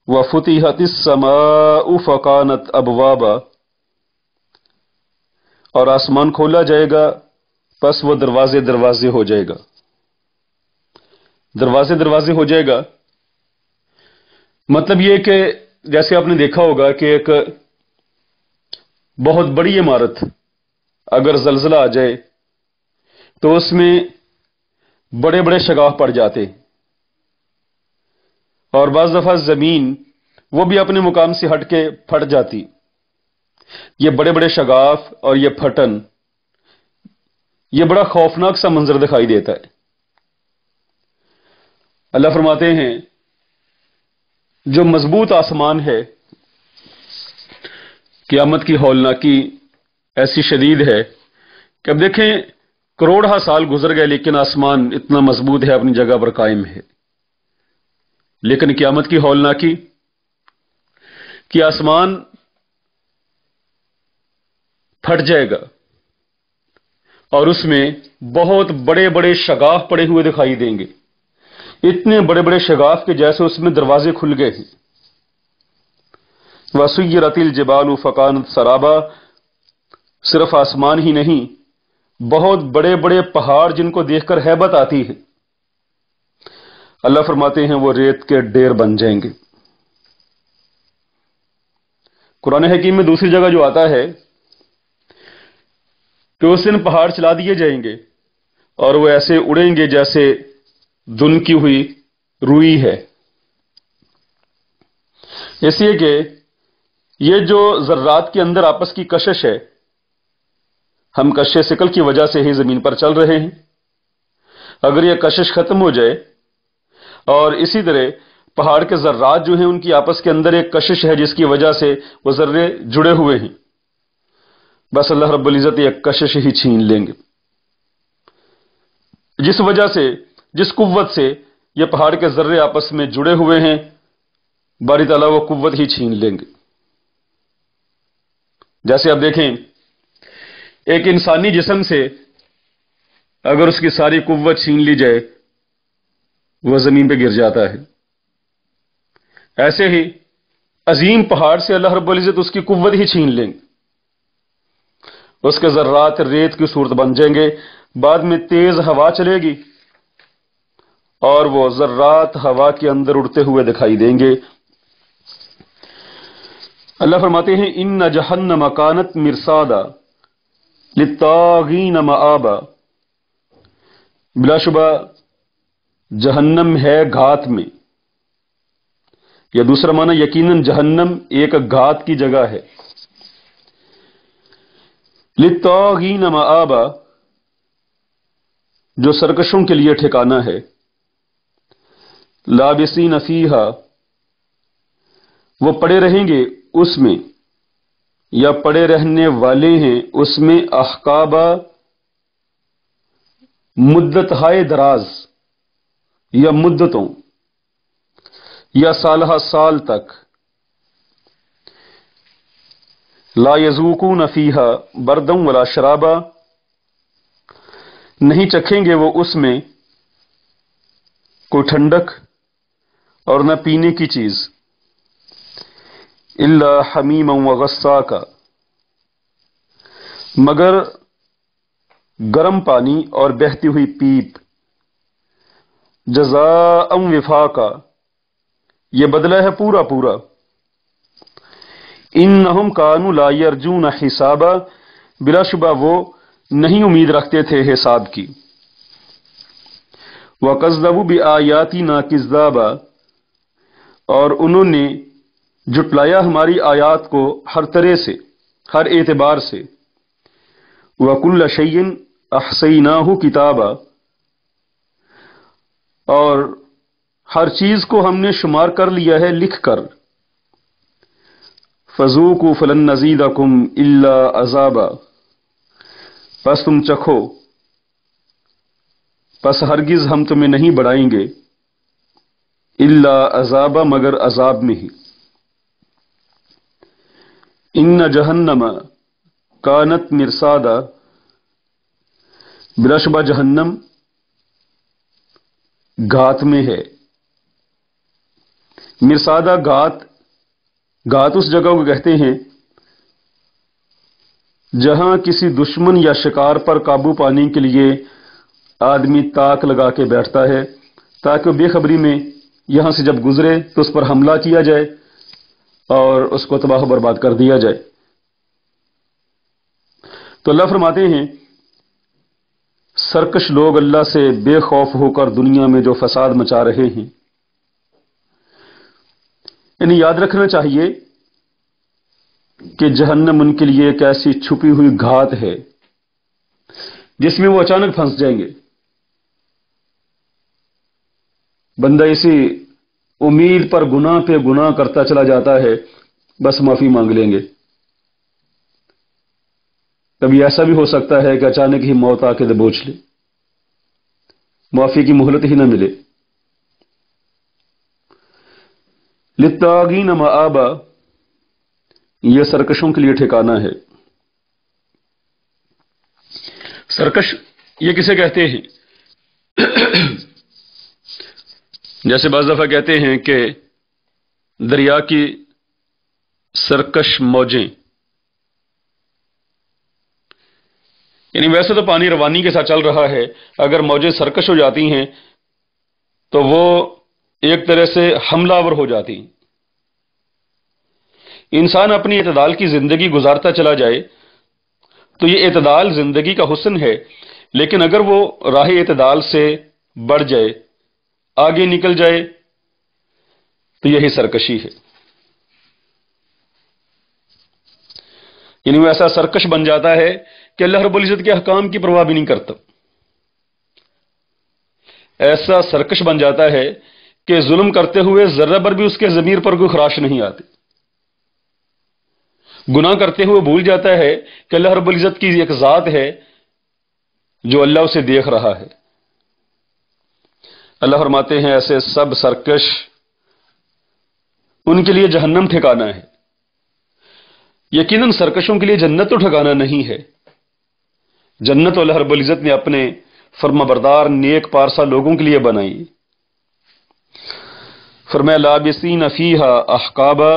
وفتحت السماء فکانت ابوابا، اور آسمان کھولا جائے گا پس وہ دروازے دروازے ہو جائے گا۔ دروازے دروازے ہو جائے گا مطلب یہ کہ جیسے آپ نے دیکھا ہوگا کہ ایک بہت بڑی عمارت اگر زلزلہ آ جائے تو اس میں بڑے بڑے شگاف پڑ جاتے، اور بعض دفعہ زمین وہ بھی اپنے مقام سے ہٹ کے پھٹ جاتی۔ یہ بڑے بڑے شگاف اور یہ پھٹن، یہ بڑا خوفناک سا منظر دکھائی دیتا ہے۔ اللہ فرماتے ہیں جو مضبوط آسمان ہے، قیامت کی ہولناکی ایسی شدید ہے کہ اب دیکھیں کروڑہ سال گزر گئے لیکن آسمان اتنا مضبوط ہے، اپنی جگہ پر قائم ہے، لیکن قیامت کی ہولناکی کہ آسمان پھٹ جائے گا، اور اس میں بہت بڑے بڑے شگاف پڑے ہوئے دکھائی دیں گے، اتنے بڑے بڑے شگاف کے جیسے اس میں دروازے کھل گئے ہیں۔ وَسُيِّرَتِ الْجِبَالُ فَكَانَتْ سَرَابًا، صرف آسمان ہی نہیں، بہت بڑے بڑے پہاڑ جن کو دیکھ کر ہیبت آتی ہے، اللہ فرماتے ہیں وہ ریت کے ڈھیر بن جائیں گے۔ قرآن حکیم میں دوسری جگہ جو آتا ہے کہ اس دن پہاڑ چلا دیے جائیں گے اور وہ ایسے اڑیں گے جیسے دھن کی ہوئی روئی ہے، اس لیے کہ یہ جو ذرات کے اندر آپس کی کشش ہے، ہم کشش ثقل کی وجہ سے ہی زمین پر چل رہے ہیں، اگر یہ کشش ختم ہو جائے اور اسی طرح پہاڑ کے ذرات جو ہیں ان کی آپس کے اندر ایک کشش ہے جس کی وجہ سے وہ ذرے جڑے ہوئے ہیں، بس اللہ رب العزت ایک کشش ہی چھین لیں گے، جس وجہ سے، جس قوت سے یہ پہاڑ کے ذرے آپس میں جڑے ہوئے ہیں، باری تعالیٰ وہ قوت ہی چھین لیں گے۔ جیسے آپ دیکھیں ایک انسانی جسم سے اگر اس کی ساری قوت چھین لی جائے وہ زمین پہ گر جاتا ہے، ایسے ہی عظیم پہاڑ سے اللہ رب العزت اس کی قوت ہی چھین لیں گے، اس کے ذرات ریت کی صورت بن جائیں گے، بعد میں تیز ہوا چلے گی اور وہ ذرات ہوا کے اندر اڑتے ہوئے دکھائی دیں گے۔ اللہ فرماتے ہیں ان جہنم کانت مرصادا للطاغین مآبا، بلا شبہ جہنم ہے گھات میں، یا دوسرا معنی یقیناً جہنم ایک گھات کی جگہ ہے، للطاغین مآبا جو سرکشوں کے لیے ٹھکانہ ہے، لابسین فیہا وہ پڑے رہیں گے اس میں، یا پڑے رہنے والے ہیں اس میں، احقابا مدت ہائے دراز یا مدتوں یا سالہ سال تک، لا یذوقون فیہا بردا ولا شرابا نہیں چکھیں گے وہ اس میں کوئی ٹھنڈک اور نہ پینے کی چیز، الا حمیما وغساقا مگر گرم پانی اور بہتی ہوئی پیپ، جزاء وفاقا یہ بدلہ ہے پورا پورا، انہم کانوا لا یرجون حسابا بلا شبہ وہ نہیں امید رکھتے تھے حساب کی، وَكَذَّبُوا بِآيَاتِنَا كِذَّابًا اور انہوں نے جھٹلایا ہماری آیات کو ہر طرح سے، ہر اعتبار سے، وَكُلَّ شَيْءٍ أَحْصَيْنَاهُ كِتَابًا اور ہر چیز کو ہم نے شمار کر لیا ہے لکھ کر، فَذُوقُوا فَلَن نَّزِيدَكُمْ إِلَّا عَذَابًا پس تم چکھو، پس ہرگز ہم تمہیں نہیں بڑھائیں گے، الا عذابا مگر عذاب میں ہی، ان جہنم کانت مرصادا بلا شبہ جہنم گھات میں ہے، مرصادا گھات اس جگہ کو کہتے ہیں جہاں کسی دشمن یا شکار پر قابو پانے کے لیے آدمی تاک لگا کے بیٹھتا ہے تاکہ بے خبری میں یہاں سے جب گزرے تو اس پر حملہ کیا جائے اور اس کو تباہ و برباد کر دیا جائے۔ تو اللہ فرماتے ہیں سرکش لوگ اللہ سے بے خوف ہو کر دنیا میں جو فساد مچا رہے ہیں، انہیں یاد رکھنا چاہیے کہ جہنم ان کے لیے ایک ایسی چھپی ہوئی گھات ہے جس میں وہ اچانک پھنس جائیں گے۔ بندہ اسی امید پر گناہ پہ گناہ کرتا چلا جاتا ہے، بس معافی مانگ لیں گے، کبھی ایسا بھی ہو سکتا ہے کہ اچانک ہی موت آ کے دبوچ لے، معافی کی مہلت ہی نہ ملے۔ للطاغین مآبا یہ سرکشوں کے لیے ٹھکانہ ہے۔ سرکش یہ کسے کہتے ہیں؟ جیسے بعض دفعہ کہتے ہیں کہ دریا کی سرکش موجیں، یعنی ویسے تو پانی روانی کے ساتھ چل رہا ہے، اگر موجیں سرکش ہو جاتی ہیں تو وہ ایک طرح سے حملہ آور ہو جاتی ہیں۔ انسان اپنی اعتدال کی زندگی گزارتا چلا جائے تو یہ اعتدال زندگی کا حسن ہے، لیکن اگر وہ راہ اعتدال سے بڑھ جائے، آگے نکل جائے، تو یہی سرکشی ہے۔ یعنی وہ ایسا سرکش بن جاتا ہے کہ اللہ رب العزت کے احکام کی پرواہ بھی نہیں کرتا، ایسا سرکش بن جاتا ہے کہ ظلم کرتے ہوئے ذرہ بھر بھی اس کے ضمیر پر کوئی خراش نہیں آتی، گناہ کرتے ہوئے بھول جاتا ہے کہ اللہ رب العزت کی ایک ذات ہے جو اللہ اسے دیکھ رہا ہے۔ اللہ فرماتے ہیں ایسے سب سرکش ان کے لیے جہنم ٹھکانہ ہے۔ یقیناً سرکشوں کے لیے جنت تو ٹھکانہ نہیں ہے، جنت اللہ رب العزت نے اپنے فرما بردار نیک پارسا لوگوں کے لیے بنائی۔ فرمایا لابسین فیہا احقابا،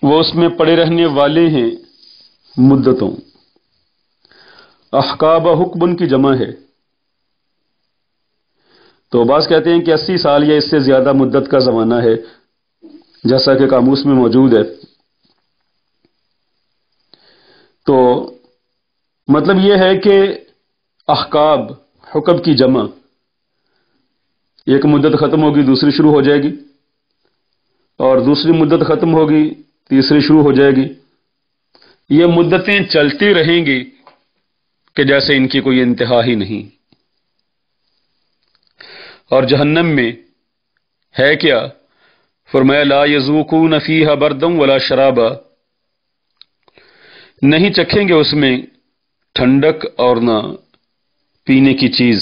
وہ اس میں پڑے رہنے والے ہیں مدتوں۔ احقاب حقبن کی جمع ہے، تو بعض کہتے ہیں کہ 80 سال یا اس سے زیادہ مدت کا زمانہ ہے، جیسا کہ قاموس میں موجود ہے۔ تو مطلب یہ ہے کہ احقاب حقب کی جمع، ایک مدت ختم ہوگی دوسری شروع ہو جائے گی، اور دوسری مدت ختم ہوگی تیسری شروع ہو جائے گی، یہ مدتیں چلتی رہیں گی کہ جیسے ان کی کوئی انتہا ہی نہیں۔ اور جہنم میں ہے کیا؟ فرمایا لا یذوقون فیہا بردا ولا شرابا، نہیں چکھیں گے اس میں ٹھنڈک اور نہ پینے کی چیز۔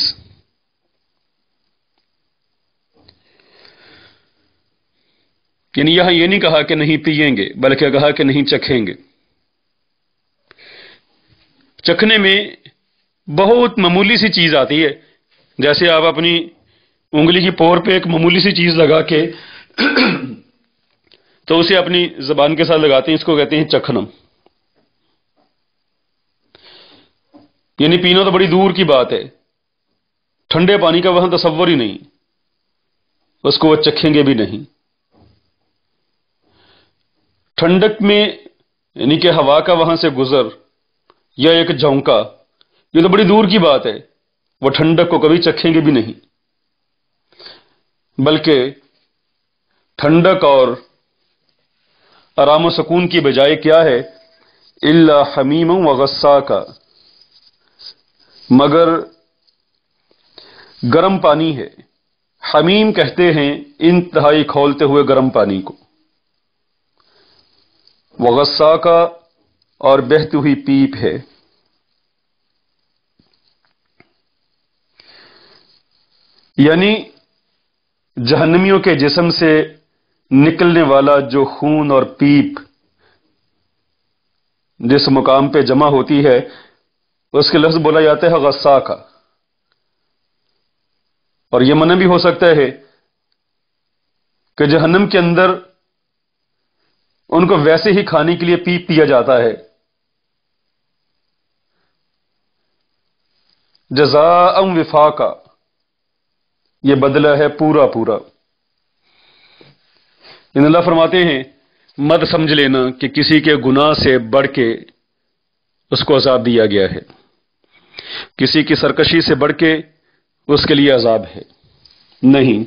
یعنی یہاں یہ نہیں کہا کہ نہیں پئیں گے، بلکہ کہا کہ نہیں چکھیں گے۔ چکھنے میں بہت معمولی سی چیز آتی ہے، جیسے آپ اپنی انگلی کی پور پہ ایک معمولی سی چیز لگا کے تو اسے اپنی زبان کے ساتھ لگاتے ہیں، اس کو کہتے ہیں چکھنا۔ یعنی پینا تو بڑی دور کی بات ہے، ٹھنڈے پانی کا وہاں تصور ہی نہیں، اس کو وہ چکھیں گے بھی نہیں۔ ٹھنڈک میں یعنی کہ ہوا کا وہاں سے گزر یا ایک جھونکا، یہ تو بڑی دور کی بات ہے، وہ ٹھنڈک کو کبھی چکھیں گے بھی نہیں، بلکہ ٹھنڈک اور آرام و سکون کی بجائے کیا ہے؟ الا حمیما وغساقا، مگر گرم پانی ہے۔ حمیم کہتے ہیں انتہائی کھولتے ہوئے گرم پانی کو، وغساقا اور بہتی ہوئی پیپ ہے۔ یعنی جہنمیوں کے جسم سے نکلنے والا جو خون اور پیپ جس مقام پہ جمع ہوتی ہے اس کے لفظ بولا جاتا ہے غساقا، اور یہ منع بھی ہو سکتا ہے کہ جہنم کے اندر ان کو ویسے ہی کھانے کے لیے پیپ پیا جاتا ہے۔ جزاء وفاقا، یہ بدلہ ہے پورا پورا۔ ان اللہ فرماتے ہیں مت سمجھ لینا کہ کسی کے گناہ سے بڑھ کے اس کو عذاب دیا گیا ہے، کسی کی سرکشی سے بڑھ کے اس کے لیے عذاب ہے، نہیں،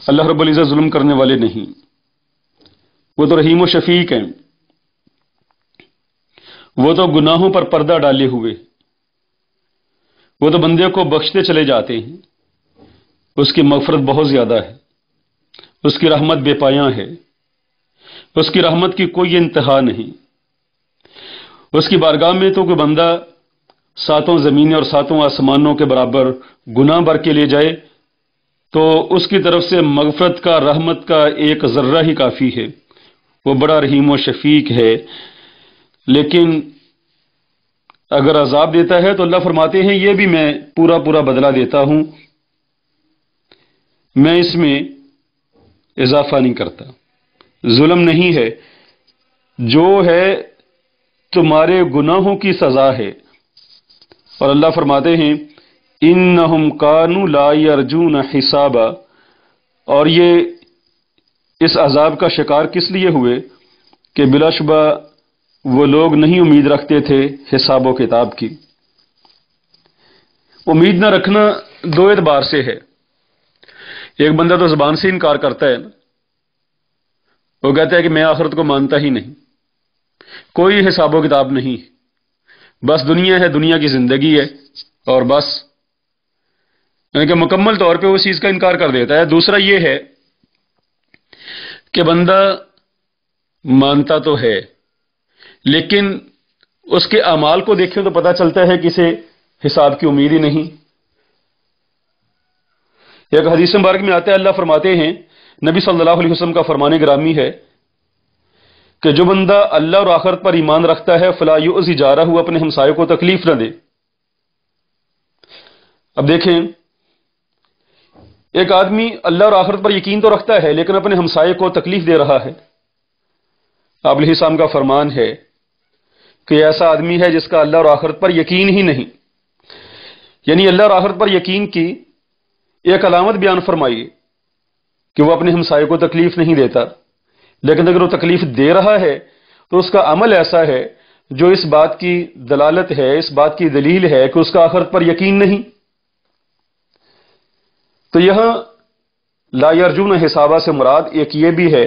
اللہ رب العزت ظلم کرنے والے نہیں، وہ تو رحیم و شفیق ہیں، وہ تو گناہوں پر پردہ ڈالے ہوئے، وہ تو بندے کو بخشتے چلے جاتے ہیں، اس کی مغفرت بہت زیادہ ہے، اس کی رحمت بے پایاں ہے، اس کی رحمت کی کوئی انتہا نہیں۔ اس کی بارگاہ میں تو کوئی بندہ 7 زمینیں اور 7 آسمانوں کے برابر گناہ بھر کے لے جائے تو اس کی طرف سے مغفرت کا، رحمت کا ایک ذرہ ہی کافی ہے، وہ بڑا رحیم و شفیق ہے۔ لیکن اگر عذاب دیتا ہے تو اللہ فرماتے ہیں یہ بھی میں پورا پورا بدلہ دیتا ہوں، میں اس میں اضافہ نہیں کرتا، ظلم نہیں ہے، جو ہے تمہارے گناہوں کی سزا ہے۔ اور اللہ فرماتے ہیں انہم کانوا لا یرجون حسابا، اور یہ اس عذاب کا شکار کس لیے ہوئے کہ بلا شبہ وہ لوگ نہیں امید رکھتے تھے حساب و کتاب کی۔ امید نہ رکھنا دو اعتبار سے ہے، ایک بندہ تو زبان سے انکار کرتا ہے نا، وہ کہتا ہے کہ میں آخرت کو مانتا ہی نہیں، کوئی حساب و کتاب نہیں، بس دنیا ہے، دنیا کی زندگی ہے اور بس، یعنی کہ مکمل طور پہ اس چیز کا انکار کر دیتا ہے۔ دوسرا یہ ہے کہ بندہ مانتا تو ہے لیکن اس کے اعمال کو دیکھیں تو پتہ چلتا ہے کہ اسے حساب کی امید ہی نہیں۔ ایک حدیث مبارک میں آتا ہے، اللہ فرماتے ہیں، نبی صلی اللہ علیہ وسلم کا فرمان گرامی ہے کہ جو بندہ اللہ اور آخرت پر ایمان رکھتا ہے فلا یؤذی جارہ، اپنے ہمسائے کو تکلیف نہ دے۔ اب دیکھیں، ایک آدمی اللہ اور آخرت پر یقین تو رکھتا ہے لیکن اپنے ہمسائے کو تکلیف دے رہا ہے۔ آپ علیہ السلام کا فرمان ہے کہ ایسا آدمی ہے جس کا اللہ اور آخرت پر یقین ہی نہیں، یعنی اللہ اور آخرت پر یقین کی ایک علامت بیان فرمائی کہ وہ اپنے ہمسائے کو تکلیف نہیں دیتا، لیکن اگر وہ تکلیف دے رہا ہے تو اس کا عمل ایسا ہے جو اس بات کی دلالت ہے، اس بات کی دلیل ہے کہ اس کا آخرت پر یقین نہیں۔ تو یہاں لا یرجون حسابہ سے مراد ایک یہ بھی ہے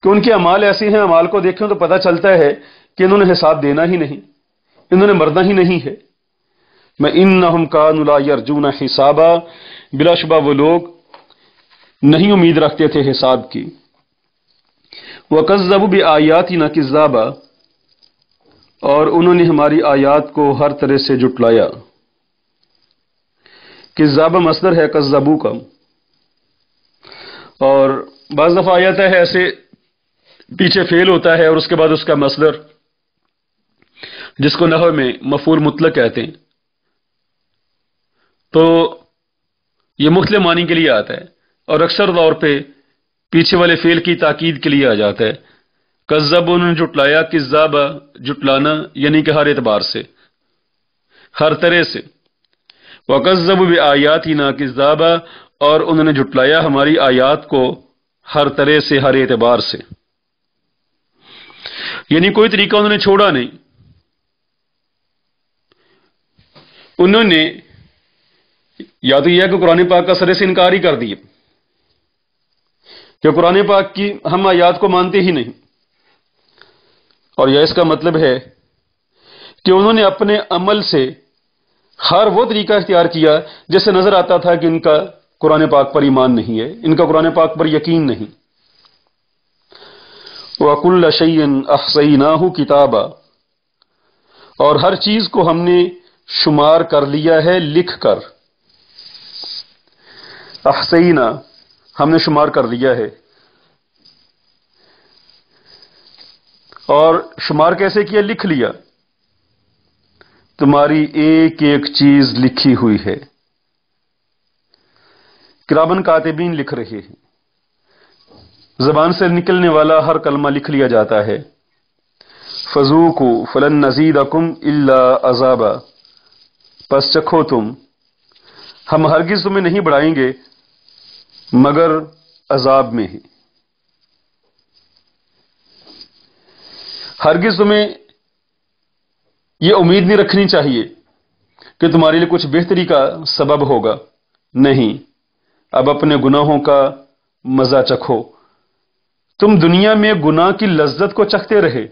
کہ ان کے اعمال ایسے ہیں، اعمال کو دیکھیں تو پتہ چلتا ہے کہ انہوں نے حساب دینا ہی نہیں، انہوں نے مرنا ہی نہیں ہے۔ میں انہم کانوا لا یرجون حسابا، بلا شبہ وہ لوگ نہیں امید رکھتے تھے حساب کی۔ وَكَذَّبُوا بِآيَاتِنَا كِذَّابًا، اور انہوں نے ہماری آیات کو ہر طرح سے جھٹلایا۔ کذاب مصدر ہے کذبوا کا، اور بعض دفعہ آیت ہے ایسے پیچھے فعل ہوتا ہے اور اس کے بعد اس کا مصدر، جس کو نحو میں مفعول مطلق کہتے ہیں، تو یہ مختلف معنی کے لیے آتا ہے اور اکثر طور پہ پیچھے والے فعل کی تاکید کے لیے آ جاتا ہے۔ کذب انہوں نے جھٹلایا، کذاب جھٹلانا، یعنی کہ ہر اعتبار سے، ہر طرح سے۔ وَكَذَّبُوا بِآيَاتِنَا كِذَّابًا، اور انہوں نے جھٹلایا ہماری آیات کو ہر طرح سے، ہر اعتبار سے، یعنی کوئی طریقہ انہوں نے چھوڑا نہیں۔ انہوں نے یا تو یہ کہ قرآن پاک کا سرے سے انکار ہی کر دیا کہ قرآن پاک کی ہم آیات کو مانتے ہی نہیں، اور یہ اس کا مطلب ہے کہ انہوں نے اپنے عمل سے ہر وہ طریقہ اختیار کیا جس سے نظر آتا تھا کہ ان کا قرآن پاک پر ایمان نہیں ہے، ان کا قرآن پاک پر یقین نہیں۔ وَكُلَّ شَيْءٍ أَحْصَيْنَاهُ كِتَابًا، اور ہر چیز کو ہم نے شمار کر لیا ہے لکھ کر۔ احصینا، ہم نے شمار کر لیا ہے، اور شمار کیسے کیا؟ لکھ لیا، تمہاری ایک ایک چیز لکھی ہوئی ہے، کرامن کاتبین لکھ رہے ہیں، زبان سے نکلنے والا ہر کلمہ لکھ لیا جاتا ہے۔ فذوقوا فلن نزیدکم الا عذابا، پس چکھو تم، ہم ہرگز تمہیں نہیں بڑھائیں گے مگر عذاب میں ہی۔ ہرگز تمہیں یہ امید نہیں رکھنی چاہیے کہ تمہارے لیے کچھ بہتری کا سبب ہوگا، نہیں، اب اپنے گناہوں کا مزہ چکھو۔ تم دنیا میں گناہ کی لذت کو چکھتے رہے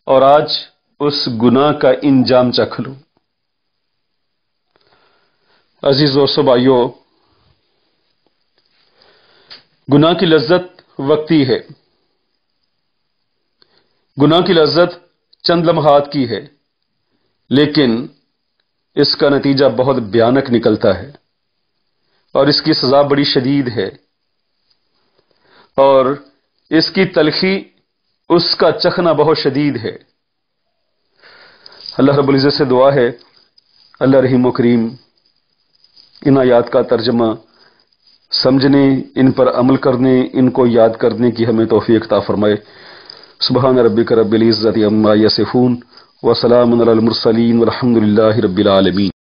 اور آج اس گناہ کا انجام چکھ لو۔ عزیز دوستو بھائیو، گناہ کی لذت وقتی ہے، گناہ کی لذت چند لمحات کی ہے، لیکن اس کا نتیجہ بہت بھیانک نکلتا ہے اور اس کی سزا بڑی شدید ہے، اور اس کی تلخی، اس کا چکھنا بہت شدید ہے۔ اللہ رب العزت سے دعا ہے اللہ رحیم و کریم ان آیات کا ترجمہ سمجھنے، ان پر عمل کرنے، ان کو یاد کرنے کی ہمیں توفیق عطا فرمائے۔ سبحان ربک رب العزت عما یصفون وسلام علی المرسلین والحمد للہ رب العالمین۔